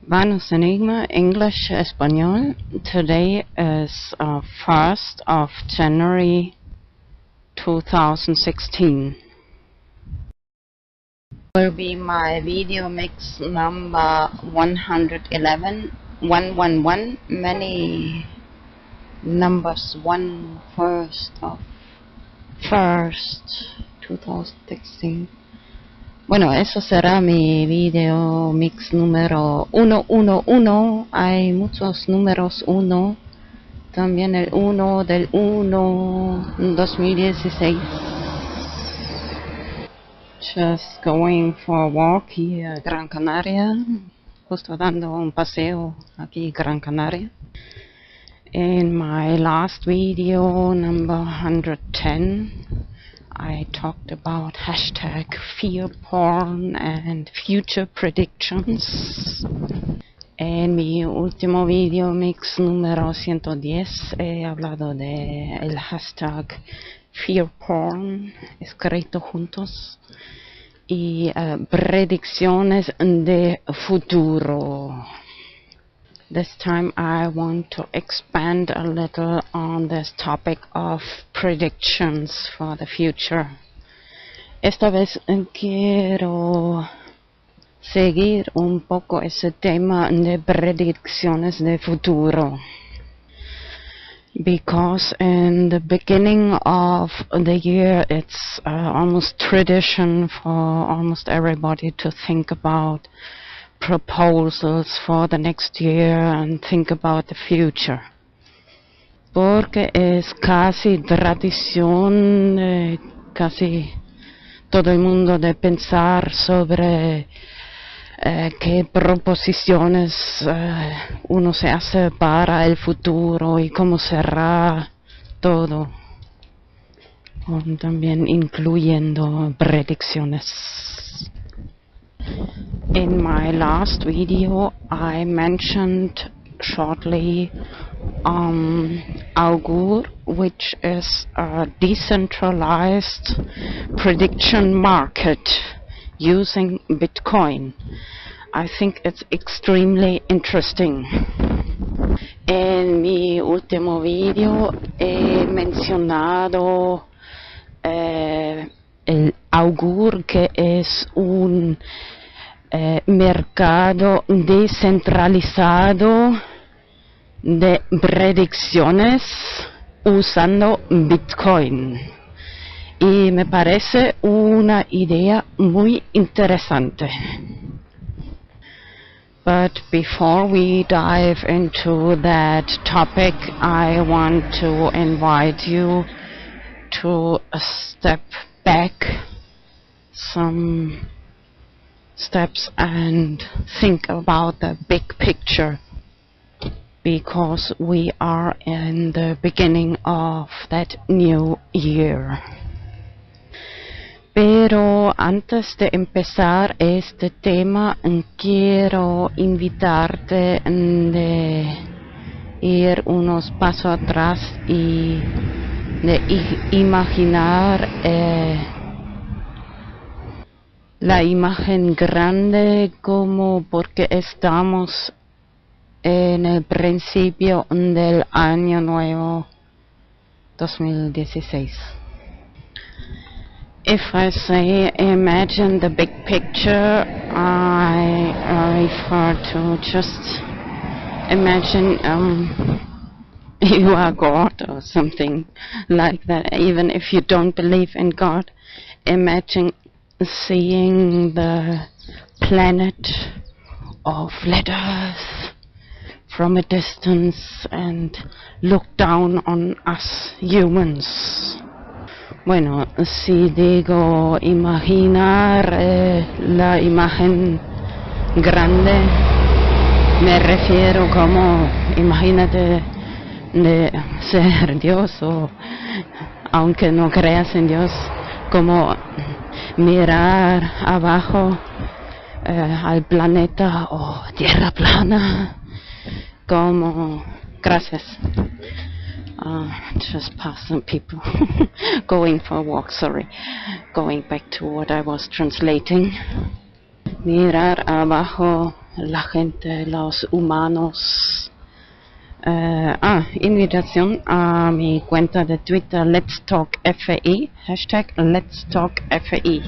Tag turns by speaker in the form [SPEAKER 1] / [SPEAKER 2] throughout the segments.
[SPEAKER 1] Vanus Enigma, English, Espanol. Today is 1st of January 2016. Will be my video mix number 111, 111, many numbers, 1st of 1st 2016. Bueno, eso será mi video mix número 111. Hay muchos números 1. También el 1 del 1 2016. Just going for a walk here, Gran Canaria. Justo dando un paseo aquí, Gran Canaria. In my last video, number 110, I talked about hashtag fear porn and future predictions. En mi último video mix número 110 he hablado de el hashtag fear porn escrito juntos y predicciones de futuro. This time I want to expand a little on this topic of predictions for the future. Esta vez quiero seguir un poco ese tema de predicciones de futuro. Because in the beginning of the year it's almost tradition for almost everybody to think about proposals for the next year and think about the future. Porque es casi tradición, casi todo el mundo de pensar sobre qué proposiciones uno se hace para el futuro y cómo será todo. También incluyendo predicciones. In my last video, I mentioned shortly Augur, which is a decentralized prediction market using Bitcoin. I think it's extremely interesting. En mi último video he mencionado el Augur, que es un mercado descentralizado de predicciones usando Bitcoin. Y me parece una idea muy interesante. But before we dive into that topic, I want to invite you to step back some steps and think about the big picture, because we are in the beginning of that new year. Pero antes de empezar este tema, quiero invitarte de ir unos pasos atrás y de imaginar la imagen grande, como porque estamos en el principio del año nuevo 2016. If I say imagine the big picture, I refer to just imagine you are God or something like that. Even if you don't believe in God, imagine seeing the planet of letters from a distance and look down on us humans. Bueno, si digo imaginar la imagen grande, me refiero como, imagínate de ser Dios, o aunque no creas en Dios, como mirar abajo al planeta o tierra plana, como, gracias, just passing people going for a walk, sorry, going back to what I was translating. Mirar abajo la gente, los humanos. Invitación a mi cuenta de Twitter, Let's Talk FI, hashtag Let's Talk FI,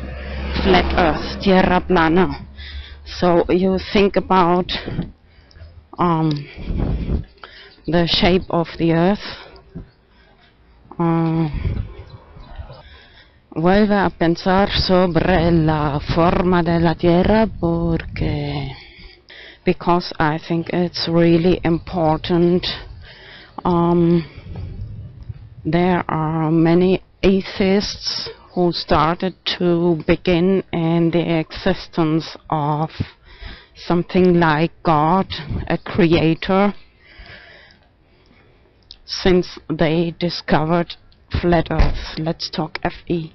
[SPEAKER 1] Flat Earth, Tierra Plana. So you think about the shape of the Earth. Vuelve a pensar sobre la forma de la Tierra because I think it's really important. There are many atheists who started to begin in the existence of something like God, a creator, since they discovered Flat Earth. Let's Talk FE.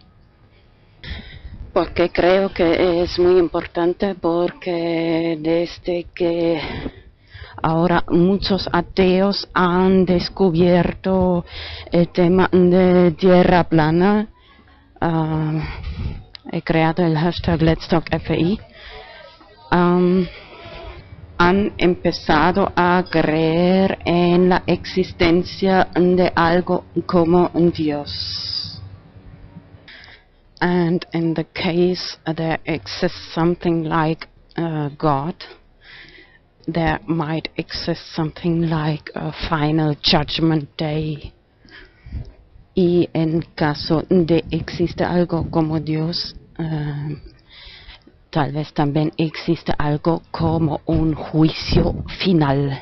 [SPEAKER 1] Porque creo que es muy importante, porque desde que ahora muchos ateos han descubierto el tema de tierra plana, he creado el hashtag Let's Talk FI, han empezado a creer en la existencia de algo como Dios. And in the case there exists something like God, there might exist something like a final judgment day. Y en caso de existe algo como Dios, tal vez también existe algo como un juicio final.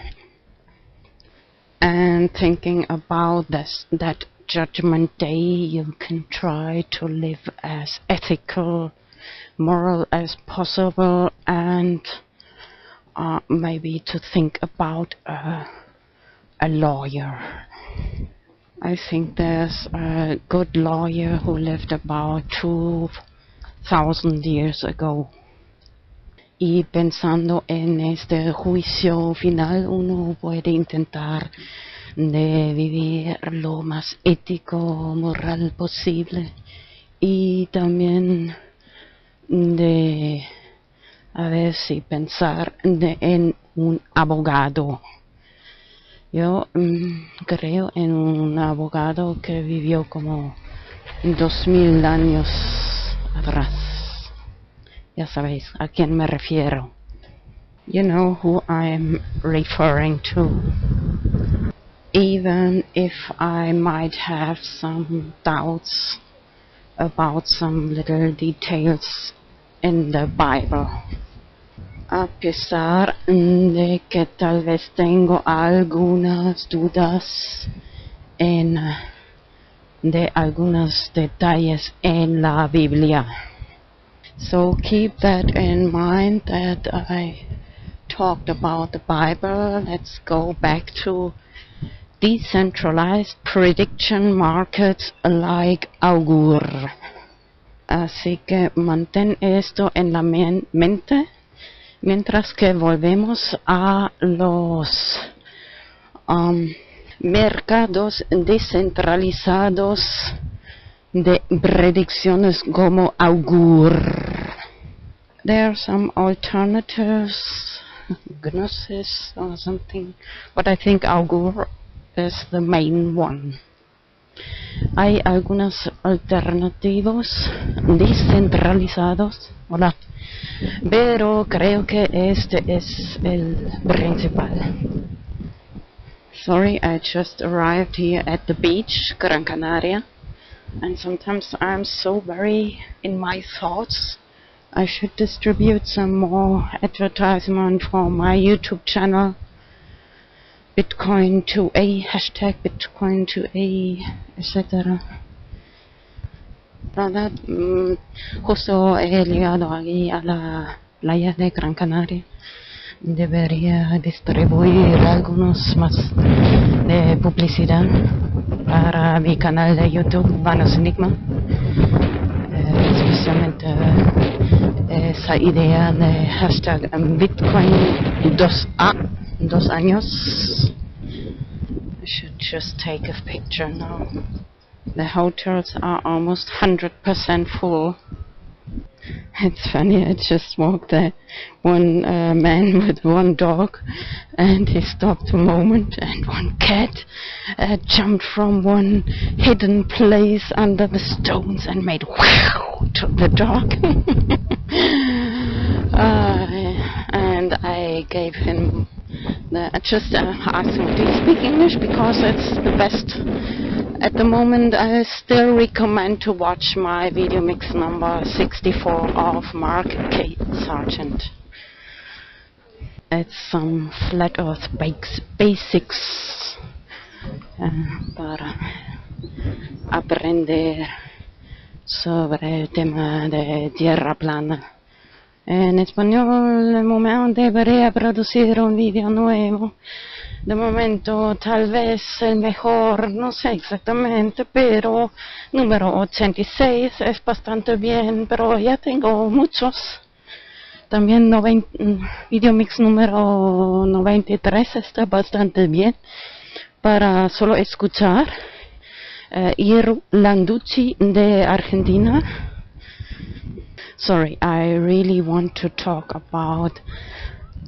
[SPEAKER 1] And thinking about that judgment day, you can try to live as ethical, moral as possible, and maybe to think about a lawyer. I think there's a good lawyer who lived about 2,000 years ago. Y pensando en este juicio final, uno puede intentar de vivir lo más ético, moral posible, y también de a ver si pensar en un abogado. Yo creo en un abogado que vivió como 2000 años atrás. Ya sabéis a quién me refiero. You know who I'm referring to. Even if I might have some doubts about some little details in the Bible. A pesar de que tal vez tengo algunas dudas de algunos detalles en la Biblia. So keep that in mind that I talked about the Bible. Let's go back to decentralized prediction markets like Augur. Así que mantén esto en la mente mientras que volvemos a los mercados descentralizados de predicciones como Augur. There are some alternatives, Gnosis or something, but I think Augur is the main one. Hay algunos alternativos descentralizados, hola, pero creo que este es el principal. Sorry, I just arrived here at the beach, Gran Canaria, and sometimes I'm so very in my thoughts. I should distribute some more advertisement for my YouTube channel, Bitcoin 2A, hashtag Bitcoin 2A, etc. ¿Verdad? Justo he llegado aquí a la playa de Gran Canaria. Debería distribuir algunos más de publicidad para mi canal de YouTube, Vanos Enigma. Especialmente esa idea de hashtag Bitcoin 2A, 2 años. I should just take a picture now. The hotels are almost 100% full. It's funny, I just walked one man with one dog, and he stopped a moment, and one cat jumped from one hidden place under the stones and made wow to the dog. And I gave him just asked him, do you speak English? Because it's the best. At the moment, I still recommend to watch my VideoMix number 64 of Mark K. Sargent. It's some flat earth basics para aprender sobre el tema de tierra plana. En español, de momento debería producir un vídeo nuevo. De momento, tal vez el mejor, no sé exactamente, pero número 86 es bastante bien, pero ya tengo muchos. También VideoMix número 93 está bastante bien para solo escuchar. Irlanducci de Argentina. Sorry, I really want to talk about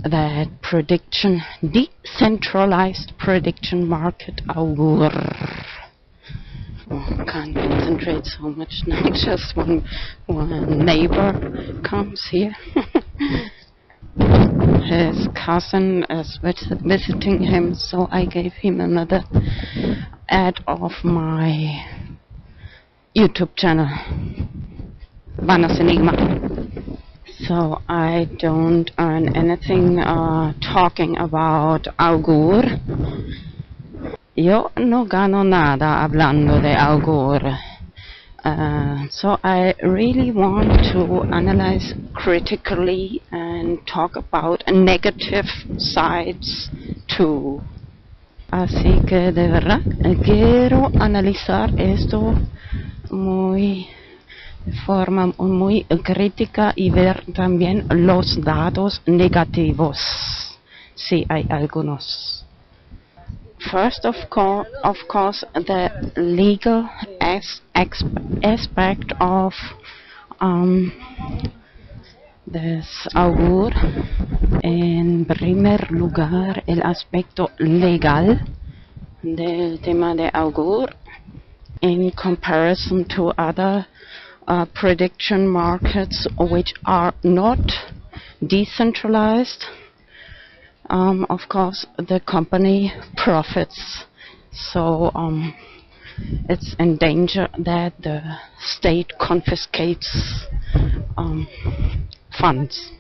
[SPEAKER 1] that decentralized prediction market augur. Oh, can't concentrate so much now. Just one neighbor comes here. His cousin is visiting him, so I gave him another ad of my YouTube channel, Vanas Enigma. So I don't earn anything talking about augur. Yo no gano nada hablando de augur. So I really want to analyze critically and talk about negative sides too. Así que de verdad quiero analizar esto de forma muy crítica y ver también los datos negativos, si hay algunos. First, of course, the legal aspect of this augur. En primer lugar, el aspecto legal del tema de augur in comparison to other prediction markets which are not decentralized. Of course, the company profits, so it's in danger that the state confiscates funds.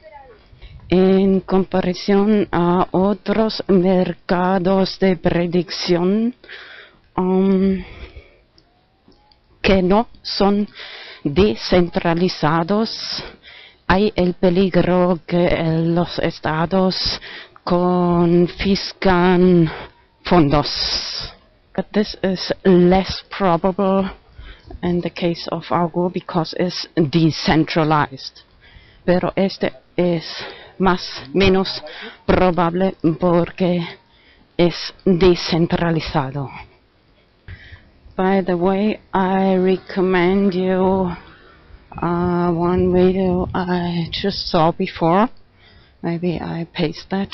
[SPEAKER 1] En comparación a otros mercados de predicción que no son descentralizados, hay el peligro que los estados confiscan fondos. But this is less probable in the case of augur because it's decentralized. Pero este es menos probable porque es descentralizado. By the way, I recommend you one video I just saw before. Maybe I paste that.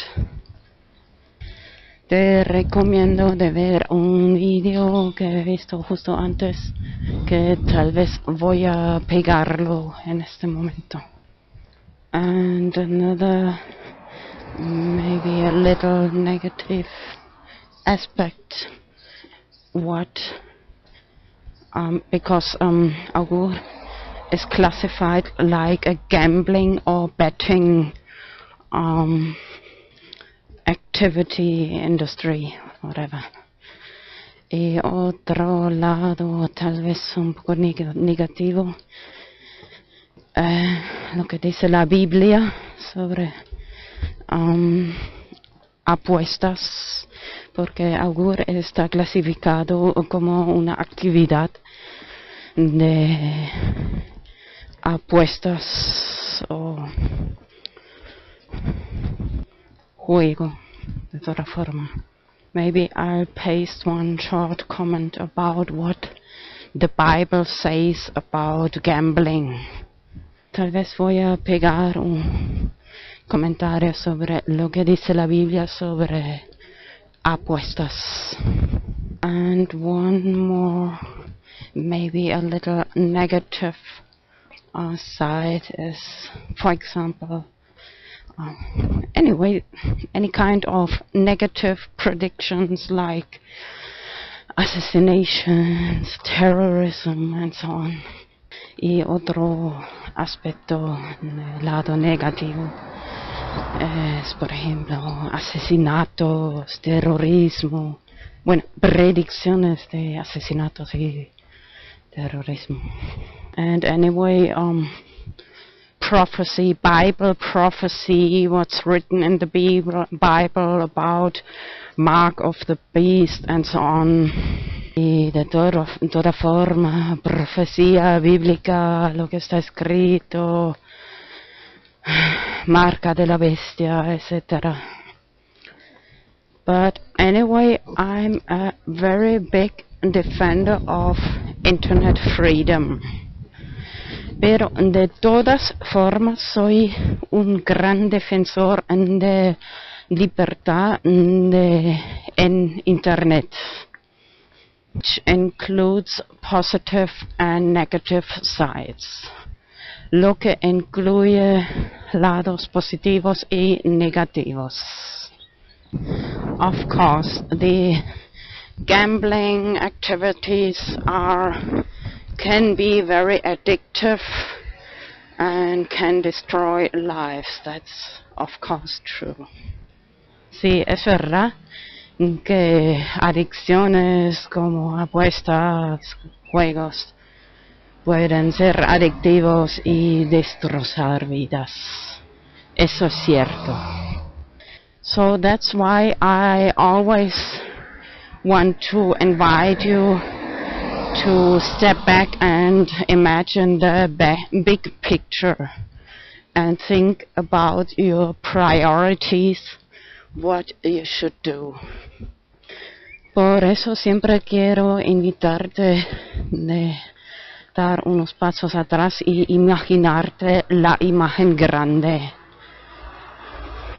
[SPEAKER 1] Te recomiendo de ver un video que he visto justo antes, que tal vez voy a pegarlo en este momento. And another, maybe a little negative aspect, because augur is classified like a gambling or betting activity industry, whatever. Y otro lado, tal vez un poco negativo, lo que dice la Biblia sobre apuestas, porque augur está clasificado como una actividad de apuestas o juego, de toda forma. Maybe I'll paste one short comment about what the Bible says about gambling. tal vez voy a pegar un comentario sobre lo que dice la Biblia sobre apuestas. And one more, maybe a little negative side is, for example, anyway, any kind of negative predictions like assassinations, terrorism, and so on. Y otro aspecto del lado negativo es, por ejemplo, asesinatos, terrorismo, bueno, predicciones de asesinatos y terrorismo. And anyway, prophecy, Bible prophecy, what's written in the Bible about mark of the beast and so on. Y de toda forma, profecía bíblica, lo que está escrito, marca de la bestia, etc. But anyway, I'm a very big defender of internet freedom. Pero de todas formas soy un gran defensor de libertad en internet, which includes positive and negative sides, lo que incluye lados positivos y negativos. Of course, the gambling activities can be very addictive and can destroy lives. That's of course true. Sí, es verdad que adicciones como apuestas, juegos, pueden ser adictivos y destrozar vidas. Eso es cierto. So that's why I always want to invite you to step back and imagine the big picture and think about your priorities, what you should do. Por eso siempre quiero invitarte de dar unos pasos atrás y imaginarte la imagen grande,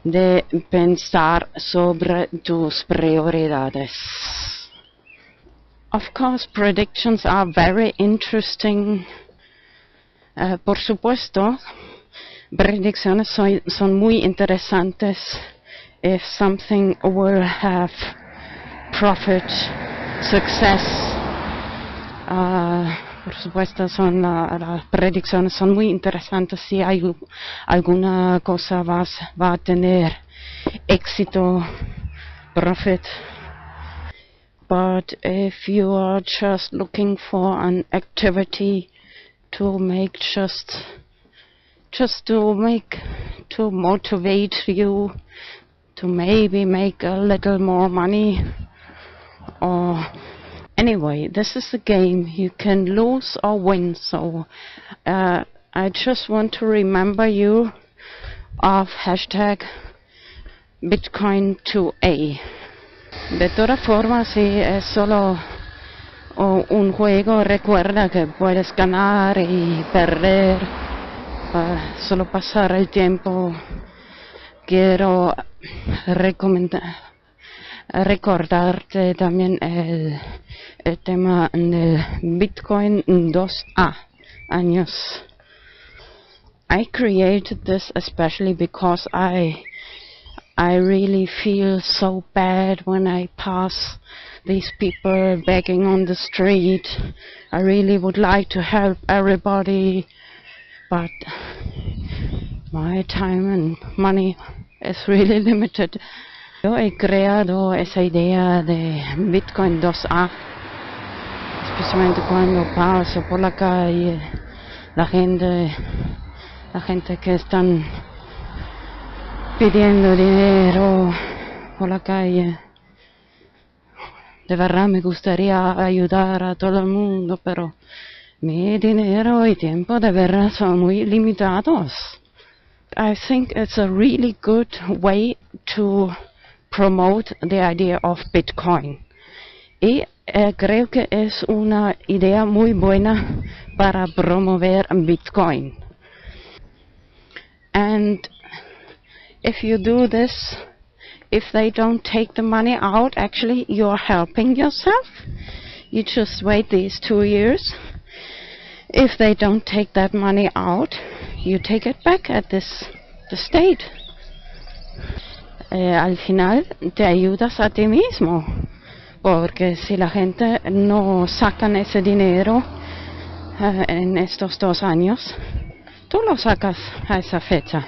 [SPEAKER 1] de pensar sobre tus prioridades. Of course, predictions are very interesting. Por supuesto, predicciones son muy interesantes if something will have profit, success. Por supuesto, las predicciones son muy interesantes si alguna cosa va a tener éxito, profit. But if you are just looking for an activity to motivate you to maybe make a little more money, or anyway, this is a game. You can lose or win. So I just want to remember you of hashtag Bitcoin2A. De todas formas, si es solo un juego, recuerda que puedes ganar y perder, solo pasar el tiempo. Quiero recordarte también el tema del Bitcoin 2A años. I created this especially because I really feel so bad when I pass these people begging on the street. I really would like to help everybody, but my time and money is really limited. Yo he creado esa idea de Bitcoin 2A, especialmente cuando paso por la calle, la gente que están pidiendo dinero por la calle. De verdad me gustaría ayudar a todo el mundo, pero mi dinero y tiempo de verdad son muy limitados. I think it's a really good way to promote the idea of Bitcoin. Y creo que es una idea muy buena para promover Bitcoin. And if you do this, if they don't take the money out, actually you're helping yourself. You just wait these 2 years. If they don't take that money out, you take it back at the state. Al final te ayudas a ti mismo, porque si la gente no sacan ese dinero en estos 2 años, tú lo sacas a esa fecha.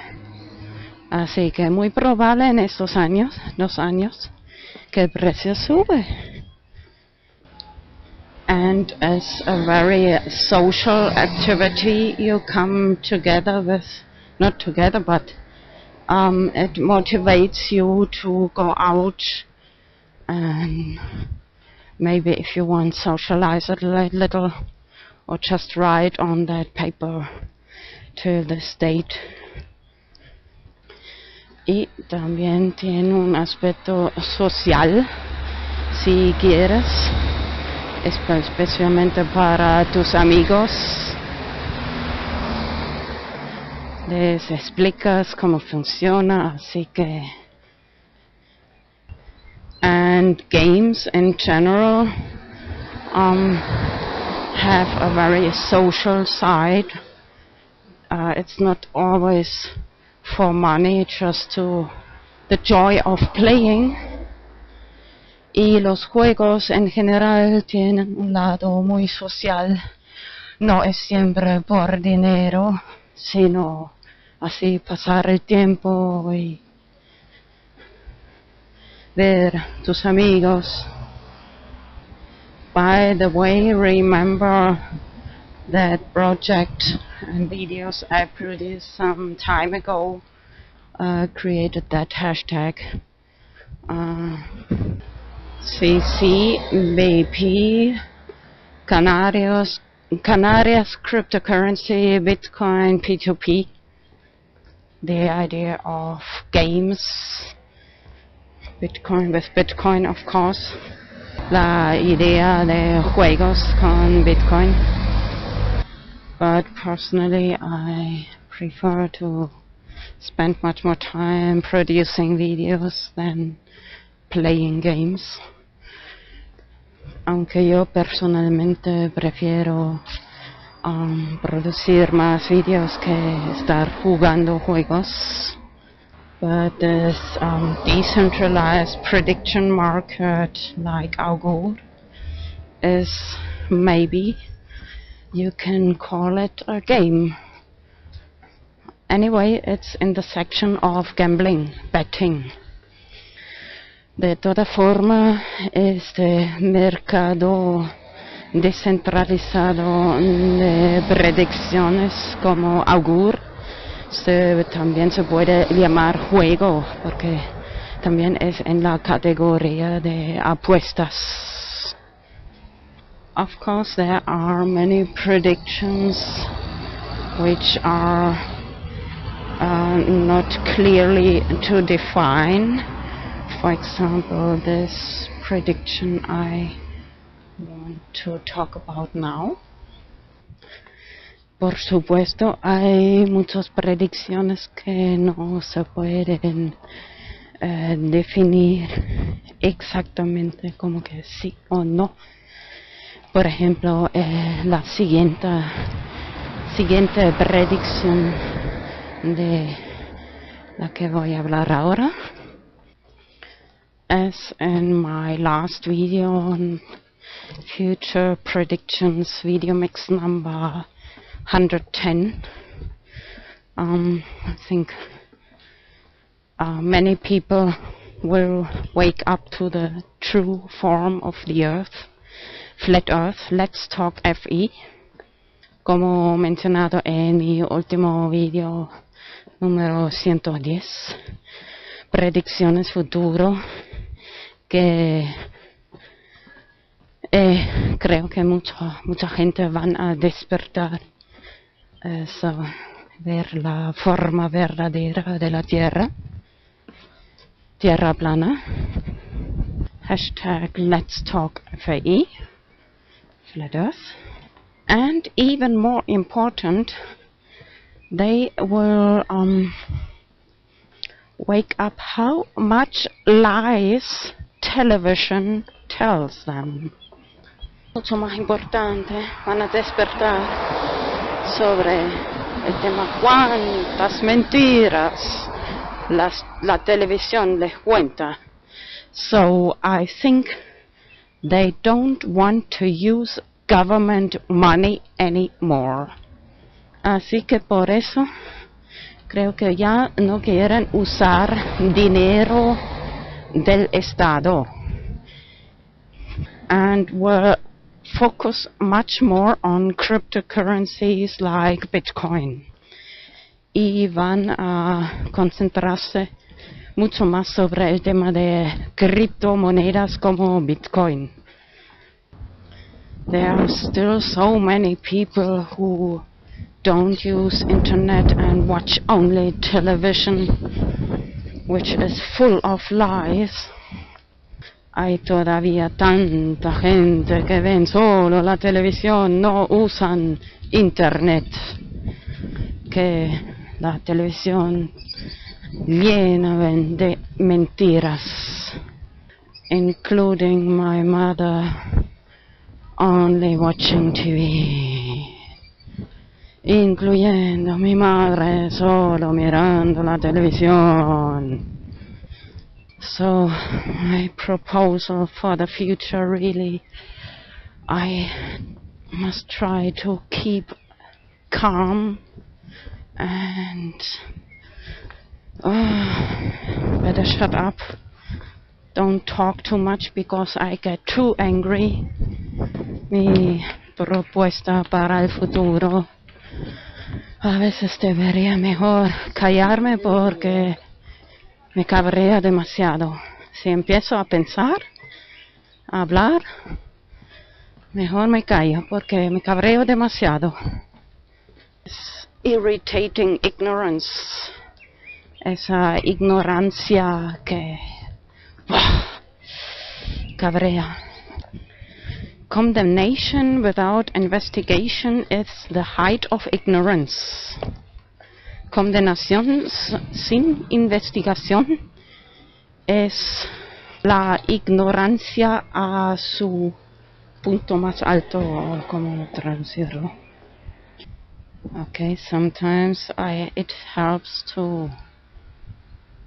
[SPEAKER 1] Así que muy probable en estos años, 2 años, que el precio sube. And as a very social activity, you come together with, not together, but it motivates you to go out and maybe if you want socialize a little or just write on that paper to the state. Y también tiene un aspecto social, si quieres, especialmente para tus amigos. Les explicas cómo funciona, así que... And games in general have a very social side. It's not always for money, just to the joy of playing. Y los juegos en general tienen un lado muy social. No es siempre por dinero, sino así pasar el tiempo y ver tus amigos. By the way, remember that project and videos I produced some time ago, created that hashtag CCBP Canarias cryptocurrency Bitcoin P2P. The idea of games, Bitcoin with Bitcoin, of course. La idea de juegos con Bitcoin. But personally, I prefer to spend much more time producing videos than playing games. Aunque yo personalmente prefiero producir más videos que estar jugando juegos. But this decentralized prediction market like Augur is, maybe you can call it a game. Anyway, it's in the section of gambling, betting. De toda forma, este mercado descentralizado de predicciones como Augur también se puede llamar juego, porque también es en la categoría de apuestas. Of course, there are many predictions which are not clearly to define. For example, this prediction I want to talk about now. Por supuesto, hay muchas predicciones que no se pueden definir exactamente como que sí o no. Por ejemplo, la siguiente predicción de la que voy a hablar ahora, as in my last video on future predictions, VideoMix number 110. I think many people will wake up to the true form of the Earth, Flat Earth. Let's talk FE. Como mencionado en mi último video número 110, predicciones futuro, que creo que mucha gente van a despertar, ver la forma verdadera de la Tierra plana. Hashtag Let's Talk FAE, Flat Earth. And even more important, they will wake up how much lies television tells them. Mucho más importante, van a despertar sobre el tema cuántas mentiras la televisión les cuenta. So I think they don't want to use government money anymore. Así que por eso creo que ya no quieren usar dinero del Estado. And were focus much more on cryptocurrencies like Bitcoin. Y van a concentrarse mucho más sobre el tema de criptomonedas como Bitcoin. There are still so many people who don't use internet and watch only television, which is full of lies. Hay todavía tanta gente que ven solo la televisión, no usan internet, que la televisión llena de mentiras, including my mother only watching TV, incluyendo mi madre solo mirando la televisión. So my proposal for the future, really, I must try to keep calm and better shut up. Don't talk too much because I get too angry. Mi propuesta para el futuro, a veces debería mejor callarme porque me cabrea demasiado. Si empiezo a pensar, a hablar, mejor me callo porque me cabreo demasiado. It's irritating ignorance. Esa ignorancia que cabrea. Condemnation without investigation is the height of ignorance. Condenación sin investigación es la ignorancia a su punto más alto, ¿cómo traducirlo? Okay, sometimes it helps to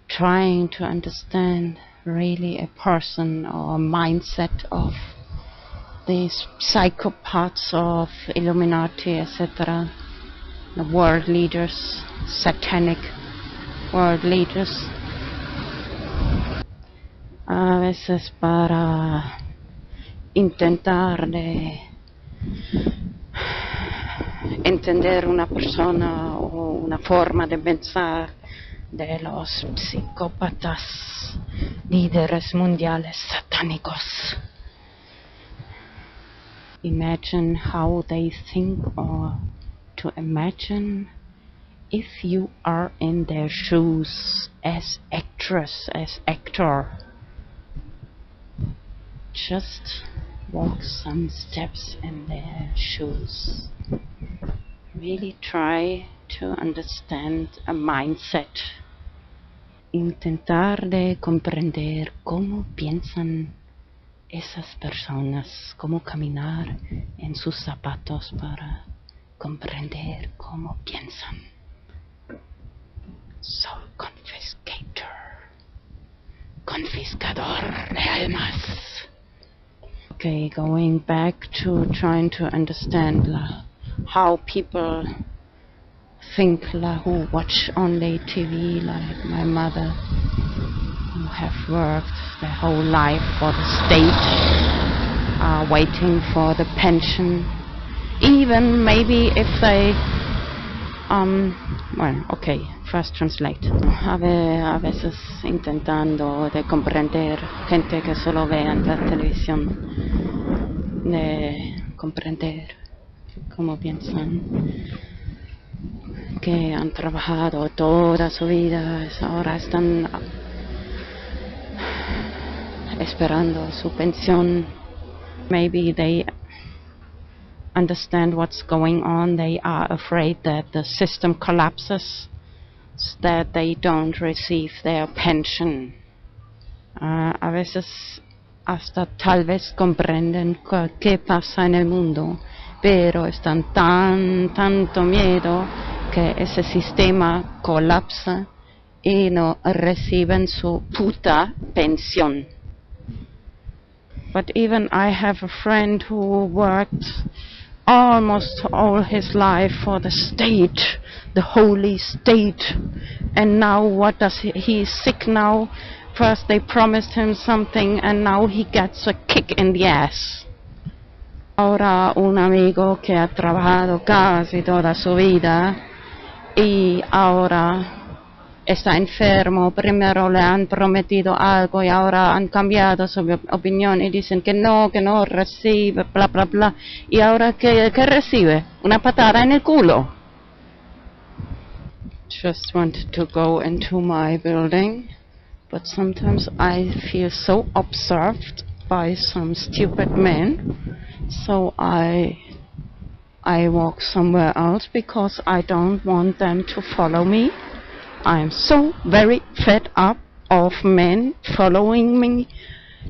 [SPEAKER 1] trying to understand really a person or a mindset of these psychopaths of Illuminati, etc. The world leaders, satanic world leaders. A veces para intentar de entender una persona o una forma de pensar de los psicópatas líderes mundiales satánicos. Imagine how they think, or to imagine if you are in their shoes as actress, as actor. Just walk some steps in their shoes. Really try to understand a mindset. Intentar de comprender cómo piensan esas personas, cómo caminar en sus zapatos para comprender cómo piensan. Soul confiscador de almas. Okay, going back to trying to understand how people think who watch only TV, like my mother, who have worked their whole life for the state, are waiting for the pension, even maybe if they well, okay, first translate. A veces intentando de comprender gente que solo ve en la televisión, de comprender cómo piensan, que han trabajado toda su vida, ahora están esperando su pensión. Maybe they understand what's going on. They are afraid that the system collapses, that they don't receive their pension. A veces hasta tal vez comprenden qué pasa en el mundo, pero están tanto miedo que ese sistema colapsa y no reciben su puta pensión. But even I have a friend who worked almost all his life for the state, the holy state, and now what does he's sick now. First they promised him something and now he gets a kick in the ass. Ahora un amigo que ha trabajado casi toda su vida y ahora está enfermo. Primero le han prometido algo y ahora han cambiado su opinión y dicen que no recibe, bla bla bla. Y ahora ¿qué recibe? Una patada en el culo. Just wanted to go into my building, but sometimes I feel so observed by some stupid men, so I walk somewhere else because I don't want them to follow me. I am so very fed up of men following me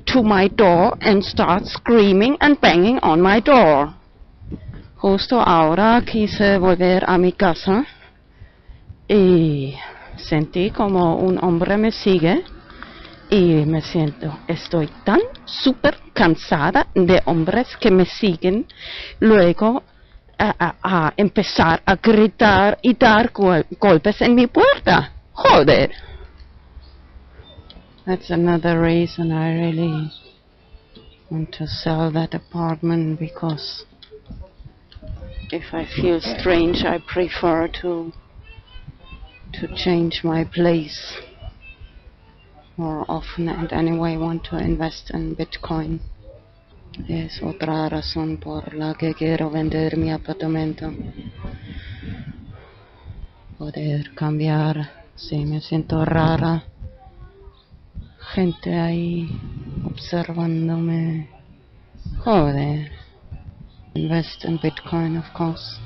[SPEAKER 1] to my door and start screaming and banging on my door. Justo ahora quise volver a mi casa y sentí como un hombre me sigue y estoy tan súper cansada de hombres que me siguen luego a empezar a gritar y dar golpes en mi puerta. Joder. That's another reason I really want to sell that apartment, because if I feel strange I prefer to change my place more often, and anyway want to invest in Bitcoin. Es otra razón por la que quiero vender mi apartamento. Poder cambiar. Sí, me siento rara. Gente ahí observándome. Joder. Invest in Bitcoin, of course.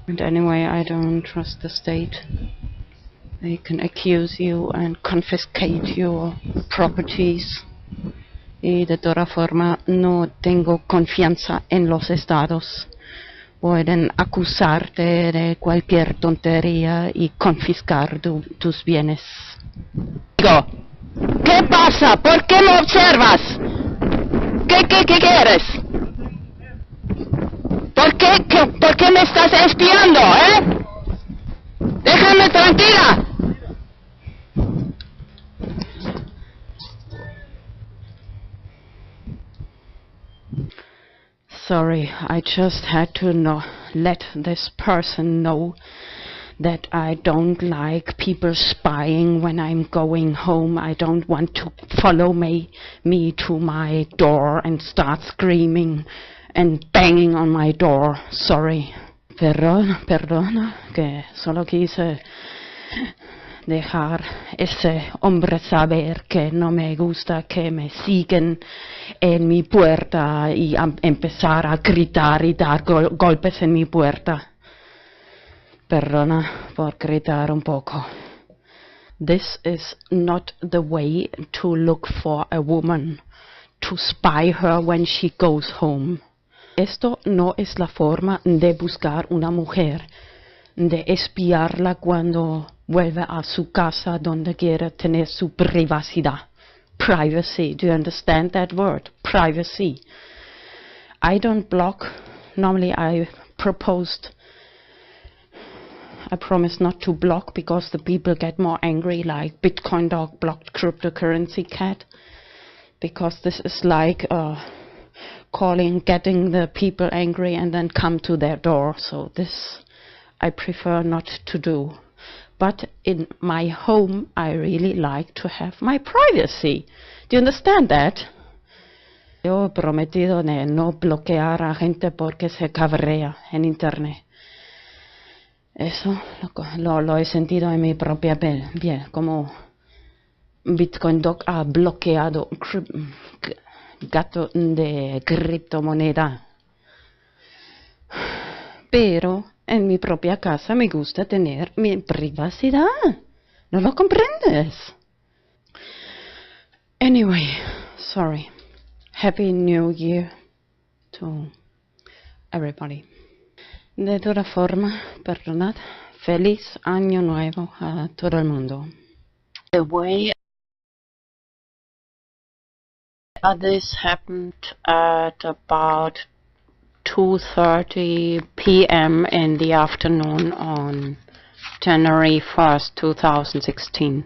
[SPEAKER 1] And anyway, I don't trust the state. They can accuse you and confiscate your properties. Y de toda forma no tengo confianza en los estados. Pueden acusarte de cualquier tontería y confiscar tus bienes. Digo, ¿qué pasa? ¿Por qué me observas? ¿Qué quieres? ¿Por qué me estás espiando, Déjame tranquila. Sorry, I just had to let this person know that I don't like people spying when I'm going home. I don't want to follow me to my door and start screaming and banging on my door. Sorry. Perdona, que solo quise dejar ese hombre saber que no me gusta que me siguen en mi puerta y empezar a gritar y dar golpes en mi puerta. Perdona por gritar un poco. This is not the way to look for a woman, to spy her when she goes home. Esto no es la forma de buscar una mujer, de espiarla cuando vuelve a su casa donde quiere tener su privacidad. Privacy, do you understand that word? Privacy. I don't block. Normally I promised not to block because the people get more angry, like Bitcoin dog blocked cryptocurrency cat, because this is like getting the people angry and then come to their door. So this I prefer not to do. But in my home I really like to have my privacy. Do you understand that? Yo he prometido de no bloquear a gente porque se cabrea en internet. Eso lo he sentido en mi propia piel, bien, como Bitcoin Dog ha bloqueado gato de criptomoneda. pero en mi propia casa me gusta tener mi privacidad. ¿No lo comprendes? Anyway, sorry. Happy New Year to everybody. De toda forma, perdonad, feliz año nuevo a todo el mundo. The way this happened at about 2:30 p.m. in the afternoon on January 1st, 2016.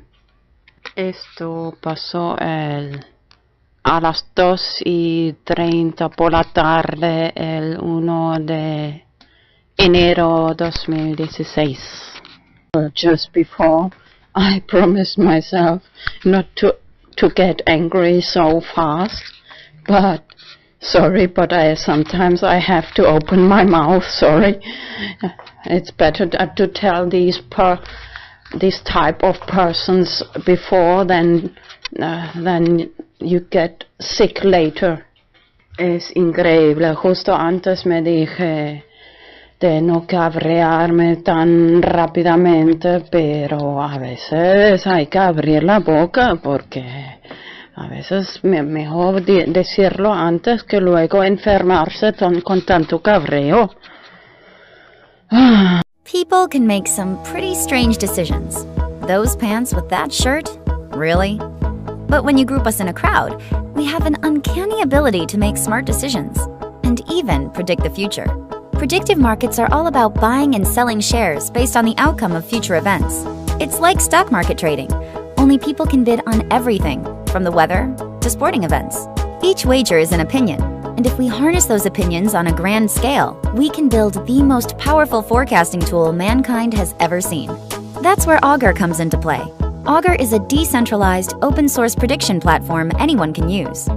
[SPEAKER 1] Esto pasó a las 2:30 por la tarde el 1 de enero 2016. Just before I promised myself not to get angry so fast, but sorry, but sometimes I have to open my mouth. Sorry, it's better to tell this type of persons before than you get sick later. Es increíble. Justo antes me dije de no cabrearme tan rápidamente, pero a veces hay que abrir la boca porque a veces mejor decirlo antes que luego enfermarse con tanto cabreo.
[SPEAKER 2] People can make some pretty strange decisions. Those pants with that shirt? Really? But when you group us in a crowd, we have an uncanny ability to make smart decisions and even predict the future. Predictive markets are all about buying and selling shares based on the outcome of future events. It's like stock market trading, only people can bid on everything, from the weather to sporting events. Each wager is an opinion, and if we harness those opinions on a grand scale, we can build the most powerful forecasting tool mankind has ever seen. That's where Augur comes into play. Augur is a decentralized, open-source prediction platform anyone can use.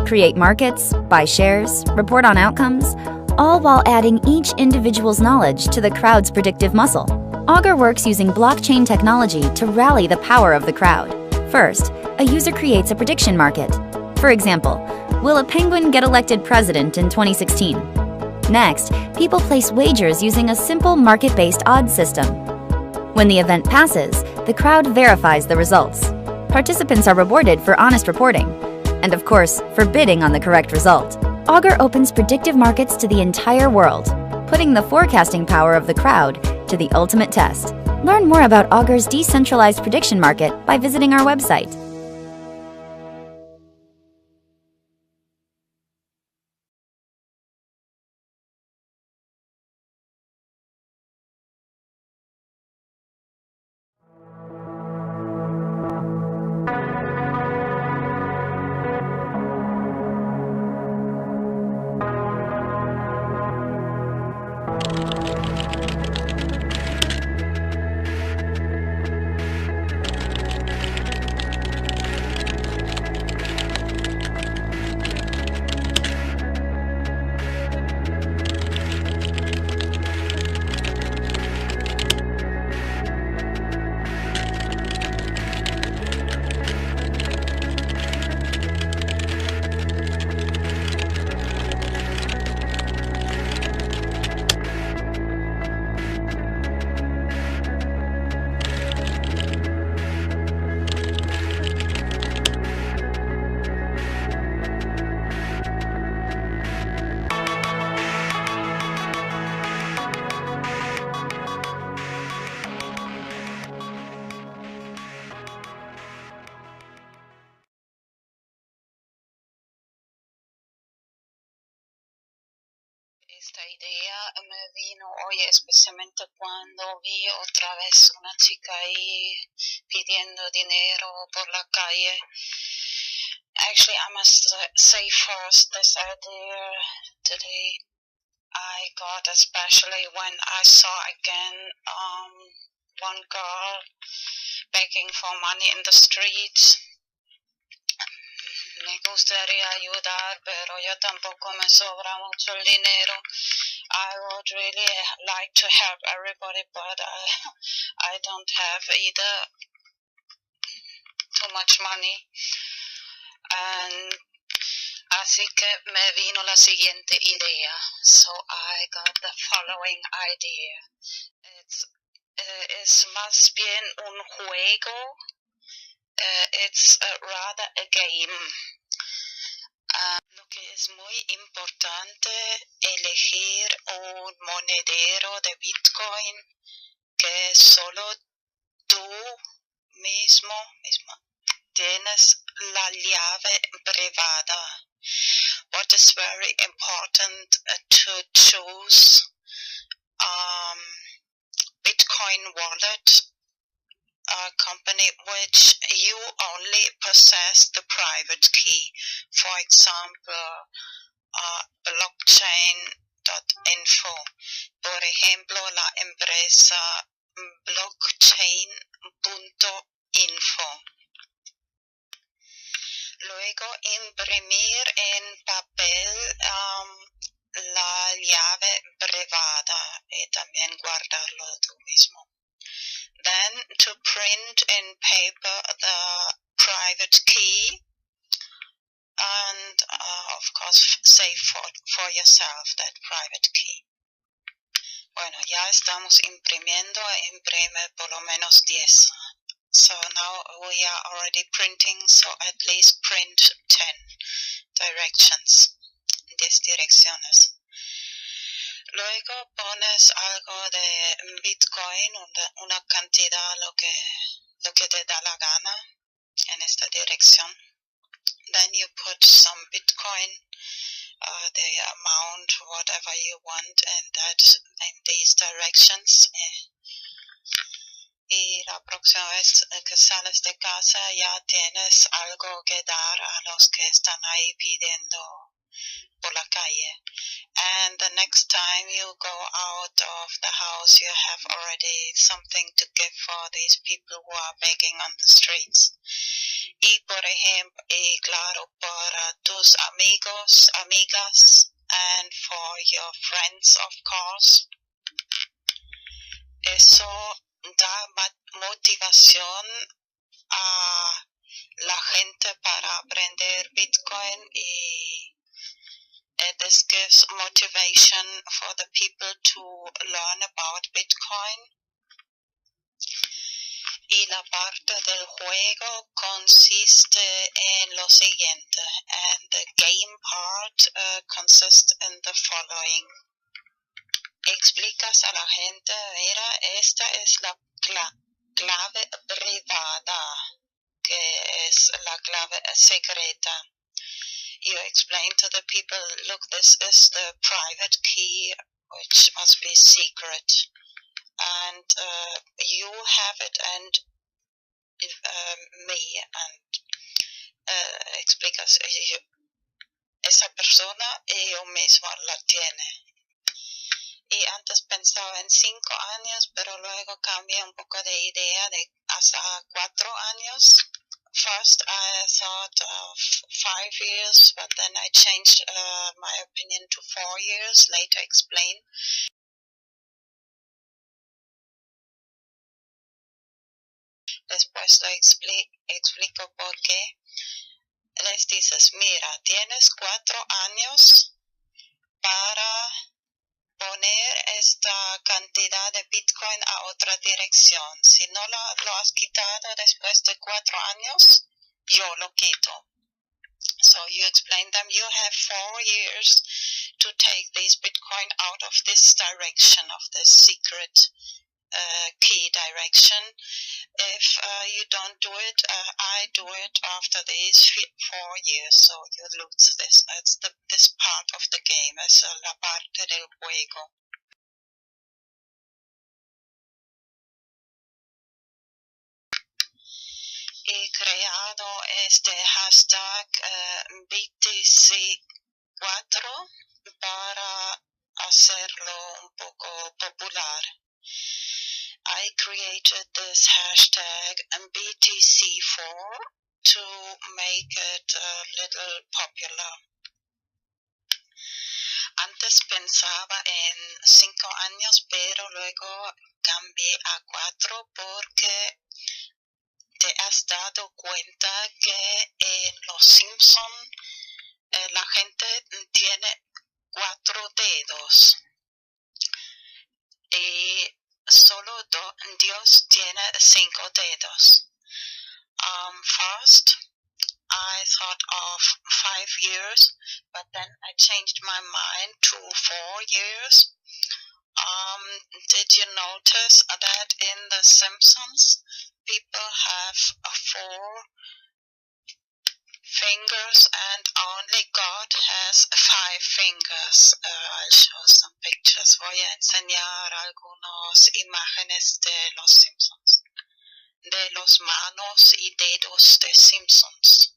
[SPEAKER 2] Create markets, buy shares, report on outcomes, all while adding each individual's knowledge to the crowd's predictive muscle. Augur works using blockchain technology to rally the power of the crowd. First, a user creates a prediction market. For example, will a penguin get elected president in 2016? Next, people place wagers using a simple market-based odds system. When the event passes, the crowd verifies the results. Participants are rewarded for honest reporting, and of course, for bidding on the correct result. Augur opens predictive markets to the entire world, putting the forecasting power of the crowd to the ultimate test. Learn more about Augur's decentralized prediction market by visiting our website.
[SPEAKER 1] Esta idea me vino hoy especialmente cuando vi otra vez una chica ahí pidiendo dinero por la calle. Actually, I must say first, this idea today I got especially when I saw again one girl begging for money in the streets. Me gustaría ayudar, pero yo tampoco me sobra mucho el dinero. I would really like to help everybody, but I don't have either too much money. And as Así que me vino la siguiente idea. So I got the following idea. Es más bien un juego. It's rather a game. Lo que es muy importante, elegir un monedero de Bitcoin que solo tú misma tienes la llave privada. What is very important to choose Bitcoin wallet company which you only possess the private key. For example, blockchain.info. Por ejemplo, la empresa blockchain.info. Luego imprimir en papel la llave privada y también guardarlo tú mismo. Then to print in paper the private key and of course save for yourself that private key. Bueno, ya estamos imprimiendo, imprime por lo menos 10. So now we are already printing, so at least print 10 directions, 10 direcciones. Luego pones algo de Bitcoin, una cantidad, lo que te da la gana en esta dirección. Then you put some Bitcoin, the amount, whatever you want, in these directions. Y la próxima vez que sales de casa ya tienes algo que dar a los que están ahí pidiendo por la calle. And the next time you go out of the house, you have already something to give for these people who are begging on the streets. Y por ejemplo, y claro, para tus amigos, amigas, and for your friends, of course. Eso da motivación a la gente para aprender Bitcoin y this gives motivation for the people to learn about Bitcoin. Y la parte del juego consiste en lo siguiente, and the game part consists in the following. Explicas a la gente, mira, esta es la clave privada, que es la clave secreta. You explain to the people, look, this is the private key, which must be secret. And you have it, and me, and explicas, esa persona y yo mismo la tiene. Y antes pensaba en 5 años, pero luego cambié un poco de idea de hasta 4 años. First I thought of 5 years, but then I changed my opinion to 4 years, later explain. Después lo explico por qué. Les dices, mira, tienes 4 años para poner esta cantidad de Bitcoin a otra dirección. Si no lo has quitado después de 4 años, yo lo quito. So you explain them, you have 4 years to take these Bitcoin out of this direction, of this secret key direction. If you don't do it, I do it after these 4 years, so you lose this. That's this part of the game, es la parte del juego. He creado este hashtag BTC4 para hacerlo un poco popular. I created this hashtag BTC4 to make it a little popular. Antes pensaba en 5 años, pero luego cambié a 4 porque te has dado cuenta que en Los Simpson la gente
[SPEAKER 3] dedos. Y solo Dios tiene 5 dedos. First, I thought of 5 years, but then I changed my mind to 4 years. Did you notice that in The Simpsons, people have 4 fingers and only God has 5 fingers? I'll show some pictures. Voy a enseñar algunas imágenes de los Simpsons, de los manos y dedos de Simpsons.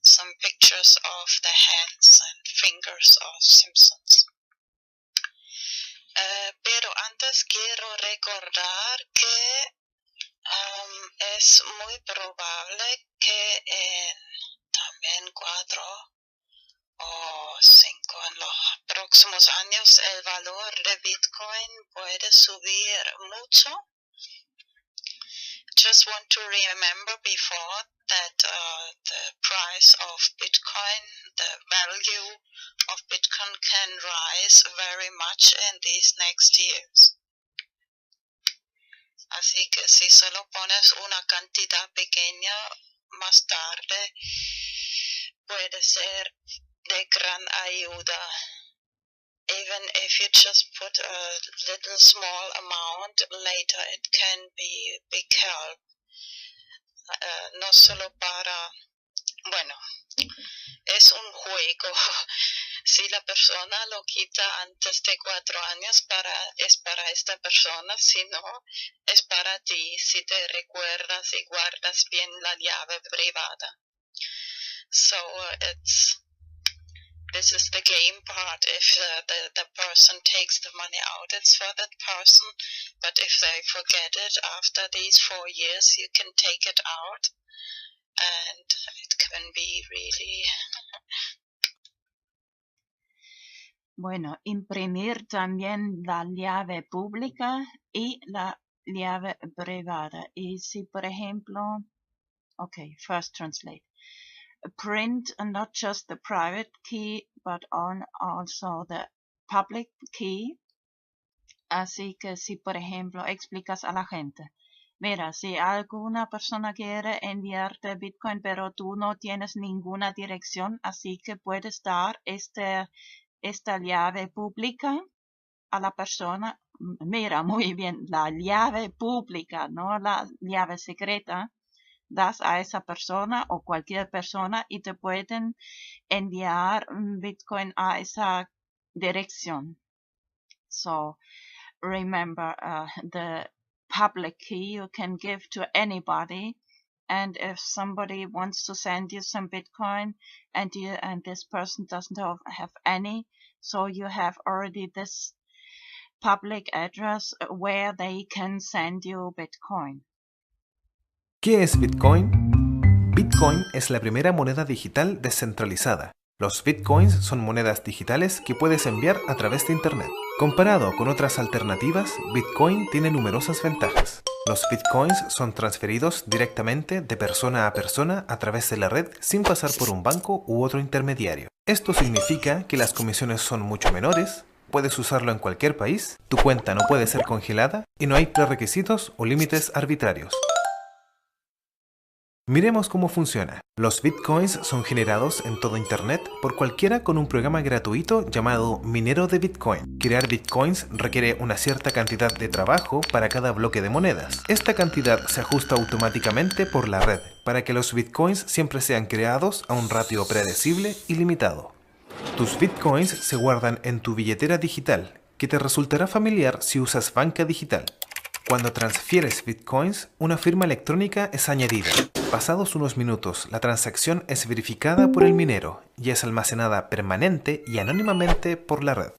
[SPEAKER 3] Some pictures of the hands and fingers of Simpsons. Pero antes quiero recordar que es muy probable que en también 4 o 5 en los próximos años el valor de Bitcoin puede subir mucho. Just want to remember before that the price of Bitcoin, the value of Bitcoin can rise very much in these next years. Así que si solo pones una cantidad pequeña, más tarde puede ser de gran ayuda. Even if you just put a little small amount, later it can be big help. No solo para, bueno, es un juego. Si la persona lo quita antes de 4 años, es para esta persona, si no, es para ti, si te recuerdas y guardas bien la llave privada. So this is the game part. If the person takes the money out, it's for that person. But if they forget it after these 4 years, you can take it out. And it can be really...
[SPEAKER 4] Bueno, imprimir también la llave pública y la llave privada. Y si, por ejemplo, okay, first translate. Print not just the private key, but also the public key. Así que si, por ejemplo, explicas a la gente, mira, si alguna persona quiere enviarte Bitcoin, pero tú no tienes ninguna dirección, así que puedes dar esta llave pública a la persona. Mira, muy bien, la llave pública, no la llave secreta. Das a esa persona o cualquier persona y te pueden enviar Bitcoin a esa dirección. So remember, the public key you can give to anybody, and if somebody wants to send you some Bitcoin and this person doesn't have any, so you have already this public address where they can send you Bitcoin.
[SPEAKER 5] ¿Qué es Bitcoin? Bitcoin es la primera moneda digital descentralizada. Los Bitcoins son monedas digitales que puedes enviar a través de Internet. Comparado con otras alternativas, Bitcoin tiene numerosas ventajas. Los Bitcoins son transferidos directamente de persona a persona a través de la red sin pasar por un banco u otro intermediario. Esto significa que las comisiones son mucho menores, puedes usarlo en cualquier país, tu cuenta no puede ser congelada y no hay prerequisitos o límites arbitrarios. Miremos cómo funciona. Los Bitcoins son generados en todo Internet por cualquiera con un programa gratuito llamado minero de Bitcoin. Crear Bitcoins requiere una cierta cantidad de trabajo para cada bloque de monedas. Esta cantidad se ajusta automáticamente por la red para que los Bitcoins siempre sean creados a un ratio predecible y limitado. Tus Bitcoins se guardan en tu billetera digital, que te resultará familiar si usas banca digital. Cuando transfieres Bitcoins, una firma electrónica es añadida. Pasados unos minutos, la transacción es verificada por el minero y es almacenada permanente y anónimamente por la red.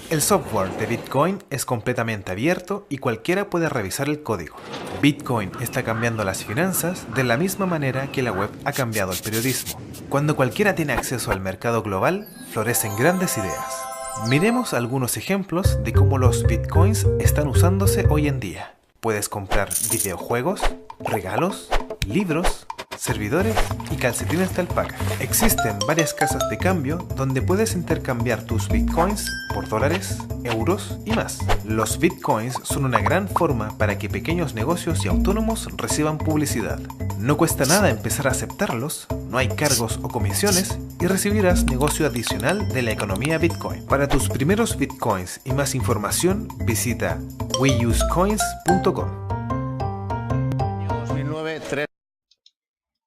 [SPEAKER 5] El software de Bitcoin es completamente abierto y cualquiera puede revisar el código. Bitcoin está cambiando las finanzas de la misma manera que la web ha cambiado el periodismo. Cuando cualquiera tiene acceso al mercado global, florecen grandes ideas. Miremos algunos ejemplos de cómo los Bitcoins están usándose hoy en día. Puedes comprar videojuegos, regalos, libros, servidores y calcetines de alpaca. Existen varias casas de cambio donde puedes intercambiar tus bitcoins por dólares, euros y más. Los bitcoins son una gran forma para que pequeños negocios y autónomos reciban publicidad. No cuesta nada empezar a aceptarlos, no hay cargos o comisiones y recibirás negocio adicional de la economía Bitcoin. Para tus primeros bitcoins y más información, visita weusecoins.com.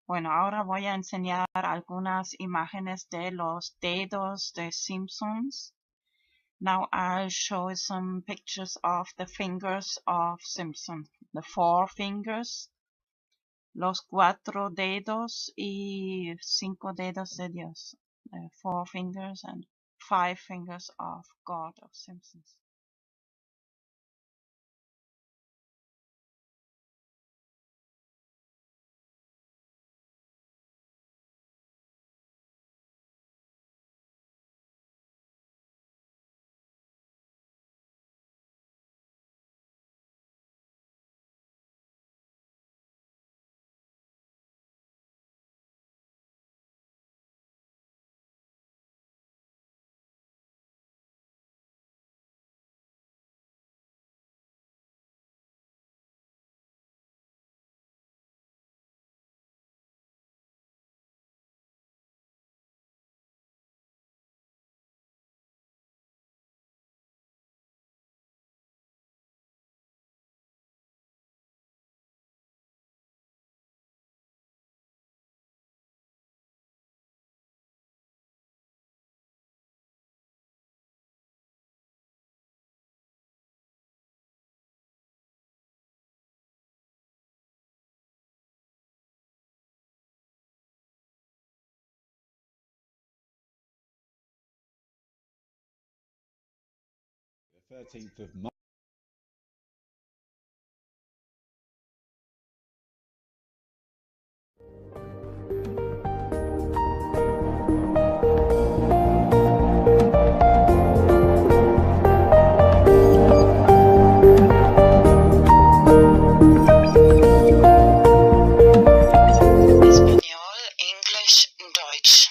[SPEAKER 4] Bueno, ahora voy a enseñar algunas imágenes de los dedos de Simpsons. Now I'll show some pictures of the fingers of Simpson. The 4 fingers, los 4 dedos y 5 dedos de Dios. 4 fingers and 5 fingers of God of Simpsons.
[SPEAKER 6] The 13th of March.
[SPEAKER 3] Español, English, Deutsch.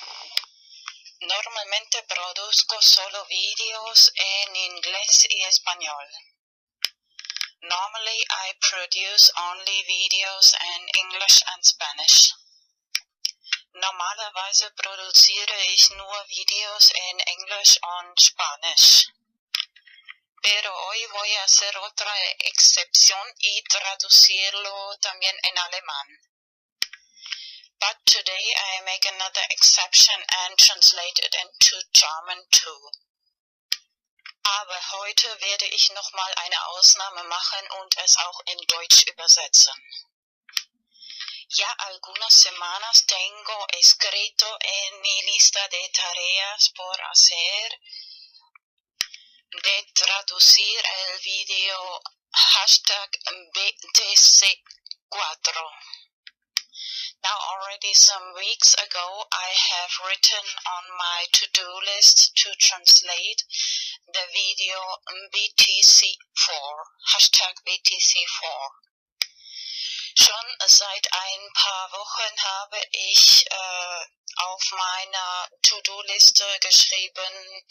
[SPEAKER 3] Normalmente produzco solo vídeos en inglés y español. Normally I produce only videos in English and Spanish. Normalerweise produziere ich nur Videos en Englisch und Spanisch. Pero hoy voy a hacer otra excepción y traducirlo también en alemán. But today I make another exception and translate it into German too. Aber heute werde ich nochmal eine Ausnahme machen und es auch in Deutsch übersetzen. Ya algunas semanas tengo escrito en mi lista de tareas por hacer de traducir el video #BTC4. Now already some weeks ago I have written on my to-do list to translate the video BTC4, #BTC4. Schon seit ein paar Wochen habe ich auf meiner To-Do-Liste geschrieben,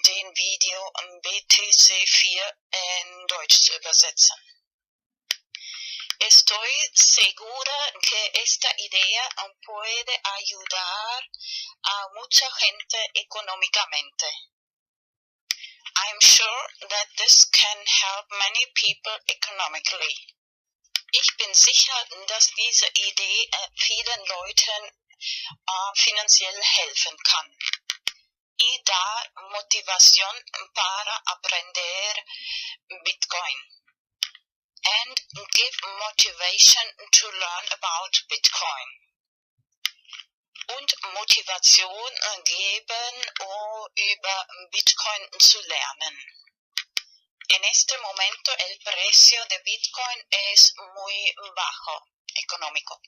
[SPEAKER 3] den Video BTC4 in Deutsch zu übersetzen. Estoy segura que esta idea puede ayudar a mucha gente económicamente. I'm sure that this can help many people economically. Ich bin sicher, dass diese Idee vielen Leuten finanziell helfen kann. Y da motivación para aprender Bitcoin. And give motivation to learn about Bitcoin. Und Motivation geben, um über Bitcoin zu lernen. En este momento el precio de Bitcoin es muy bajo, económico.